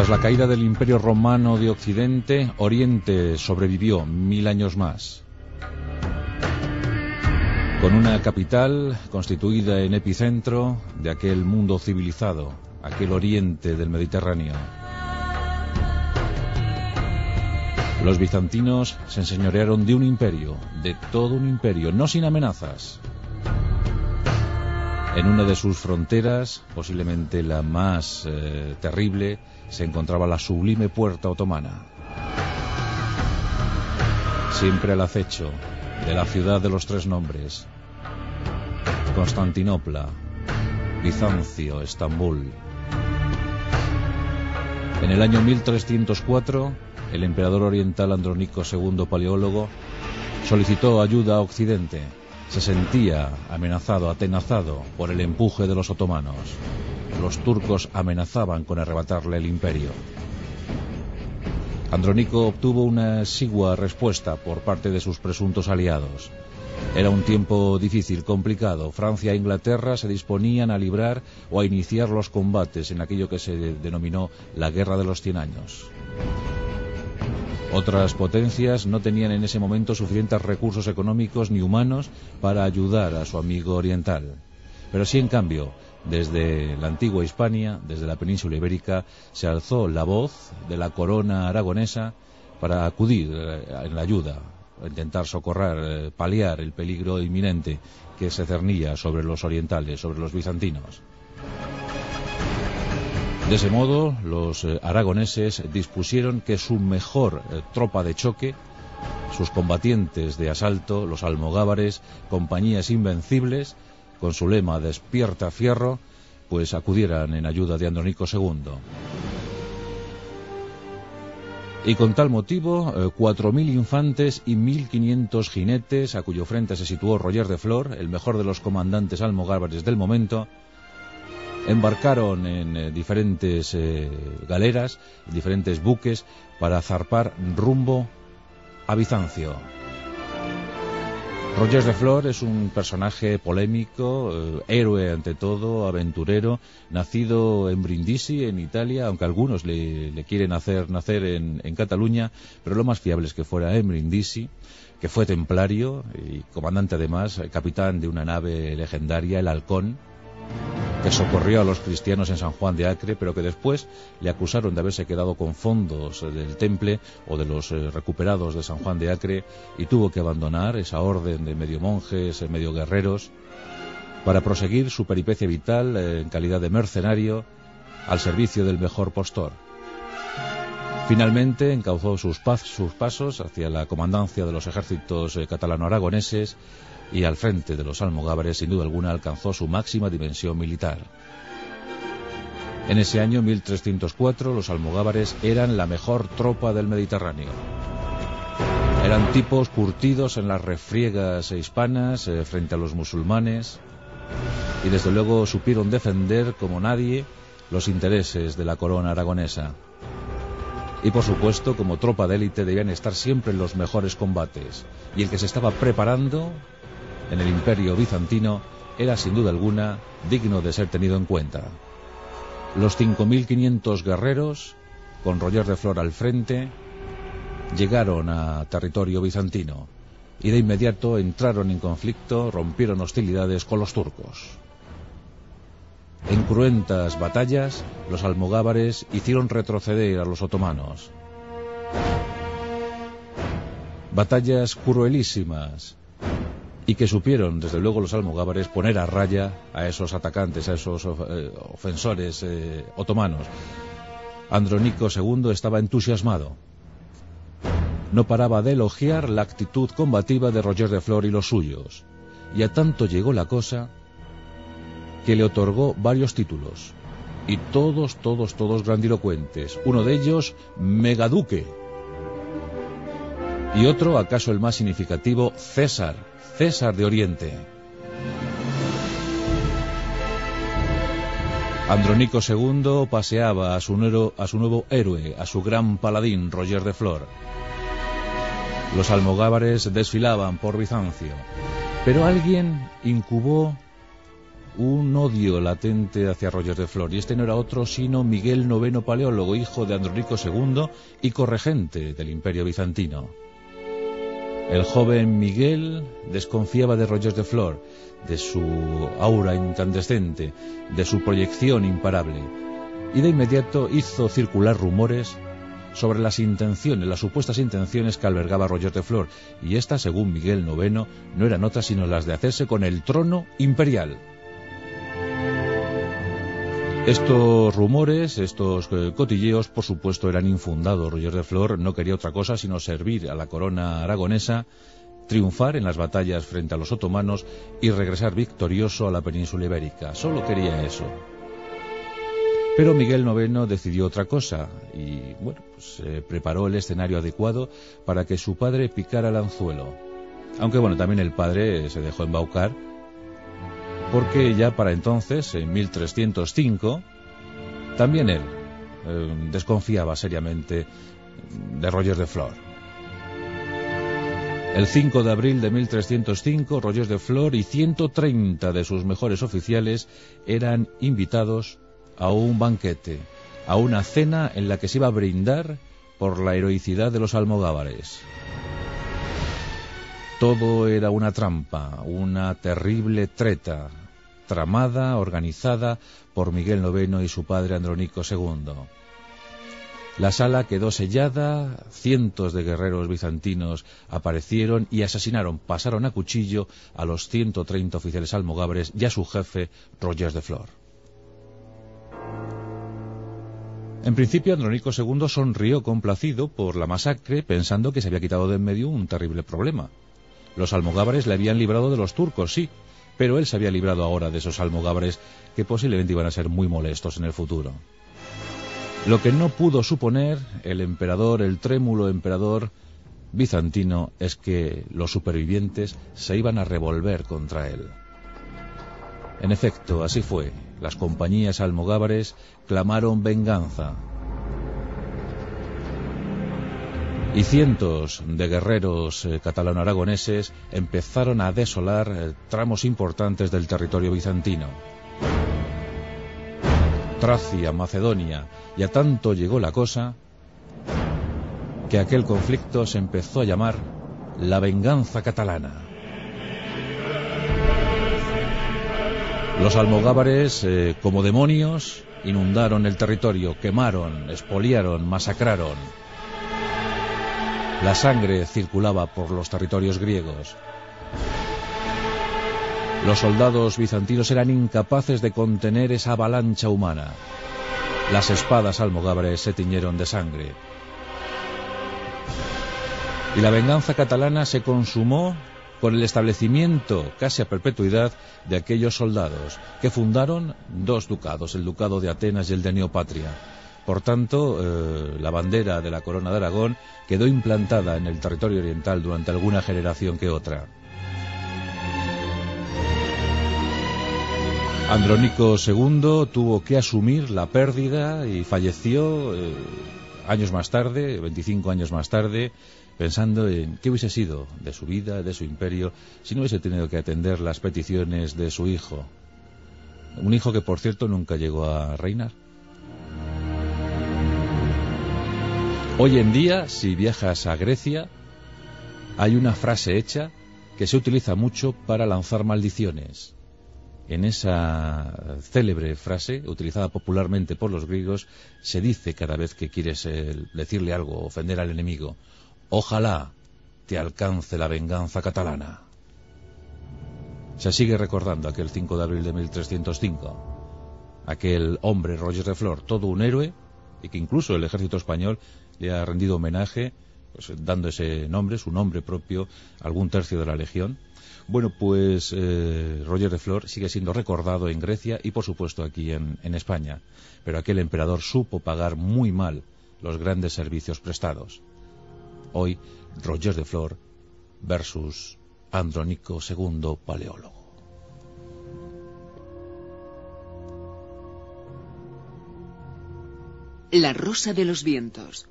Tras la caída del Imperio Romano de Occidente, Oriente sobrevivió 1000 años más, con una capital constituida en epicentro de aquel mundo civilizado, aquel Oriente del Mediterráneo. Los bizantinos se enseñorearon de un imperio, de todo un imperio, no sin amenazas. En una de sus fronteras, posiblemente la más terrible, se encontraba la sublime puerta otomana. Siempre al acecho de la ciudad de los tres nombres: Constantinopla, Bizancio, Estambul. En el año 1304, el emperador oriental Andrónico II, paleólogo, solicitó ayuda a Occidente. Se sentía amenazado, atenazado por el empuje de los otomanos. Los turcos amenazaban con arrebatarle el imperio. Andrónico obtuvo una exigua respuesta por parte de sus presuntos aliados. Era un tiempo difícil, complicado. Francia e Inglaterra se disponían a librar o a iniciar los combates en aquello que se denominó la Guerra de los 100 años. Otras potencias no tenían en ese momento suficientes recursos económicos ni humanos para ayudar a su amigo oriental. Pero sí, en cambio, desde la antigua Hispania, desde la península ibérica, se alzó la voz de la corona aragonesa para acudir en la ayuda, a intentar socorrer, paliar el peligro inminente que se cernía sobre los orientales, sobre los bizantinos. De ese modo, los aragoneses dispusieron que su mejor tropa de choque, sus combatientes de asalto, los almogávares, compañías invencibles, con su lema "Despierta fierro", pues acudieran en ayuda de Andrónico II. Y con tal motivo, 4000 infantes y 1500 jinetes, a cuyo frente se situó Roger de Flor, el mejor de los comandantes almogávares del momento, embarcaron en diferentes galeras, diferentes buques, para zarpar rumbo a Bizancio. Roger de Flor es un personaje polémico, héroe ante todo, aventurero, nacido en Brindisi, en Italia, aunque algunos le quieren hacer nacer en Cataluña, pero lo más fiable es que fuera en Brindisi, que fue templario y comandante además, capitán de una nave legendaria, el Halcón, que socorrió a los cristianos en San Juan de Acre, pero que después le acusaron de haberse quedado con fondos del Temple o de los recuperados de San Juan de Acre, y tuvo que abandonar esa orden de medio monjes, medio guerreros, para proseguir su peripecia vital en calidad de mercenario al servicio del mejor postor. Finalmente encauzó sus pasos hacia la comandancia de los ejércitos catalano-aragoneses, y al frente de los almogávares, sin duda alguna, alcanzó su máxima dimensión militar. En ese año 1304, los almogávares eran la mejor tropa del Mediterráneo. Eran tipos curtidos en las refriegas hispanas frente a los musulmanes, y desde luego supieron defender como nadie los intereses de la corona aragonesa. Y por supuesto, como tropa de élite, debían estar siempre en los mejores combates, y el que se estaba preparando en el Imperio bizantino era sin duda alguna digno de ser tenido en cuenta. Los 5500 guerreros, con Roger de Flor al frente, llegaron a territorio bizantino y de inmediato entraron en conflicto, rompieron hostilidades con los turcos. En cruentas batallas, los almogávares hicieron retroceder a los otomanos. Batallas cruelísimas, y que supieron, desde luego, los almogávares poner a raya a esos atacantes, a esos ofensores otomanos. Andrónico II estaba entusiasmado. No paraba de elogiar la actitud combativa de Roger de Flor y los suyos, y a tanto llegó la cosa que le otorgó varios títulos, y todos grandilocuentes. Uno de ellos, megaduque, y otro, acaso el más significativo, César de Oriente. Andrónico II paseaba a su nuevo héroe, a su gran paladín, Roger de Flor. Los almogávares desfilaban por Bizancio, pero alguien incubó un odio latente hacia Roger de Flor, y este no era otro sino Miguel IX Paleólogo, hijo de Andrónico II y corregente del Imperio Bizantino. El joven Miguel desconfiaba de Roger de Flor, de su aura incandescente, de su proyección imparable, y de inmediato hizo circular rumores sobre las intenciones, las supuestas intenciones que albergaba Roger de Flor, y estas, según Miguel IX, no eran otras sino las de hacerse con el trono imperial. Estos rumores, estos cotilleos, por supuesto, eran infundados. Roger de Flor no quería otra cosa sino servir a la corona aragonesa, triunfar en las batallas frente a los otomanos y regresar victorioso a la península ibérica. Solo quería eso. Pero Miguel IX decidió otra cosa y, bueno, pues preparó el escenario adecuado para que su padre picara el anzuelo. Aunque, bueno, también el padre se dejó embaucar, porque ya para entonces, en 1305, también él desconfiaba seriamente de Roger de Flor. El 5 de abril de 1305, Roger de Flor y 130 de sus mejores oficiales eran invitados a un banquete, a una cena en la que se iba a brindar por la heroicidad de los almogávares. Todo era una trampa, una terrible treta, tramada, organizada por Miguel IX y su padre Andrónico II. La sala quedó sellada, cientos de guerreros bizantinos aparecieron y asesinaron, pasaron a cuchillo a los 130 oficiales almogávares y a su jefe, Roger de Flor. En principio, Andrónico II sonrió complacido por la masacre, pensando que se había quitado de en medio un terrible problema. Los almogávares le habían librado de los turcos, sí, pero él se había librado ahora de esos almogávares que posiblemente iban a ser muy molestos en el futuro. Lo que no pudo suponer el emperador, el trémulo emperador bizantino, es que los supervivientes se iban a revolver contra él. En efecto, así fue. Las compañías almogávares clamaron venganza. Y cientos de guerreros catalano-aragoneses empezaron a desolar tramos importantes del territorio bizantino. Tracia, Macedonia, y a tanto llegó la cosa que aquel conflicto se empezó a llamar la venganza catalana. Los almogávares, como demonios, inundaron el territorio, quemaron, expoliaron, masacraron. La sangre circulaba por los territorios griegos. Los soldados bizantinos eran incapaces de contener esa avalancha humana. Las espadas almogávares se tiñeron de sangre. Y la venganza catalana se consumó con el establecimiento, casi a perpetuidad, de aquellos soldados que fundaron dos ducados, el ducado de Atenas y el de Neopatria. Por tanto, la bandera de la corona de Aragón quedó implantada en el territorio oriental durante alguna generación que otra. Andrónico II tuvo que asumir la pérdida y falleció años más tarde, 25 años más tarde, pensando en qué hubiese sido de su vida, de su imperio, si no hubiese tenido que atender las peticiones de su hijo. Un hijo que, por cierto, nunca llegó a reinar. Hoy en día, si viajas a Grecia, hay una frase hecha que se utiliza mucho para lanzar maldiciones. En esa célebre frase, utilizada popularmente por los griegos, se dice cada vez que quieres decirle algo, ofender al enemigo: ojalá te alcance la venganza catalana. Se sigue recordando aquel 5 de abril de 1305. Aquel hombre, Roger de Flor, todo un héroe, y que incluso el ejército español le ha rendido homenaje, pues, dando ese nombre, su nombre propio, a algún tercio de la legión. Bueno, pues Roger de Flor sigue siendo recordado en Grecia y, por supuesto, aquí en España. Pero aquel emperador supo pagar muy mal los grandes servicios prestados. Hoy, Roger de Flor versus Andrónico II Paleólogo. La rosa de los vientos.